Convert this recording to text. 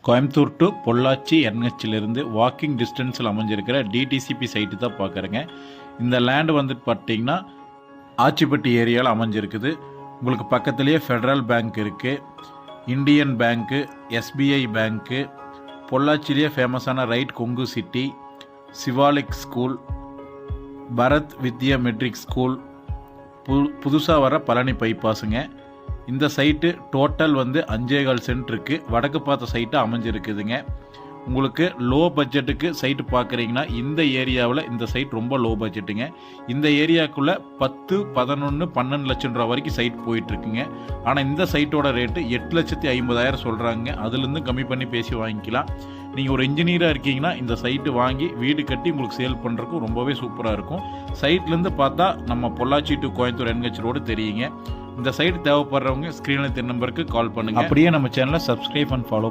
Coimbatore to Pollachi என்ஹெச்சிலிருந்து walking டிஸ்டன்ஸில் அமைஞ்சிருக்கிற DTCP site தான் பார்க்குறேங்க. இந்த லேண்டு வந்துட்டு பார்த்தீங்கன்னா ஆச்சிப்பட்டி ஏரியாவில் அமைஞ்சிருக்குது. உங்களுக்கு பக்கத்துலேயே ஃபெடரல் பேங்க் இருக்குது, இந்தியன் பேங்க்கு, எஸ்பிஐ பேங்க்கு, பொள்ளாச்சிலேயே ஃபேமஸான right Kongu city, Shivalik school, Bharat Vidya matric school, புதுசாக வர பழனி பைபாஸுங்க. இந்த சைட்டு டோட்டல் 5.25 சென்ட் இருக்குது. வடக்கு பார்த்த சைட்டு அமைஞ்சிருக்குதுங்க. உங்களுக்கு லோ பட்ஜெட்டுக்கு சைட்டு பார்க்குறீங்கன்னா இந்த ஏரியாவில் இந்த சைட் ரொம்ப லோ பட்ஜெட்டுங்க. இந்த ஏரியாவுக்குள்ளே 10, 11, 12 லட்சம் ரூபா வரைக்கும் சைட் போயிட்டுருக்குங்க. ஆனால் இந்த சைட்டோட ரேட்டு 8,50,000 சொல்கிறாங்க. அதுலேருந்து கம்மி பண்ணி பேசி வாங்கிக்கலாம். நீங்கள் ஒரு இன்ஜினியராக இருக்கீங்கன்னா இந்த சைட்டு வாங்கி வீடு கட்டி உங்களுக்கு சேல் பண்ணுறதுக்கும் ரொம்பவே சூப்பராக இருக்கும். சைட்லேருந்து பார்த்தா நம்ம Pollachi to Coimbatore NH road தெரியுங்க. இந்த சைடு தேவைப்படுறவங்க ஸ்க்ரீனில் தெரிய நம்பருக்கு கால் பண்ணுங்கள். அப்படியே நம்ம சேனலை சப்ஸ்கிரைப் அண்ட் ஃபாலோ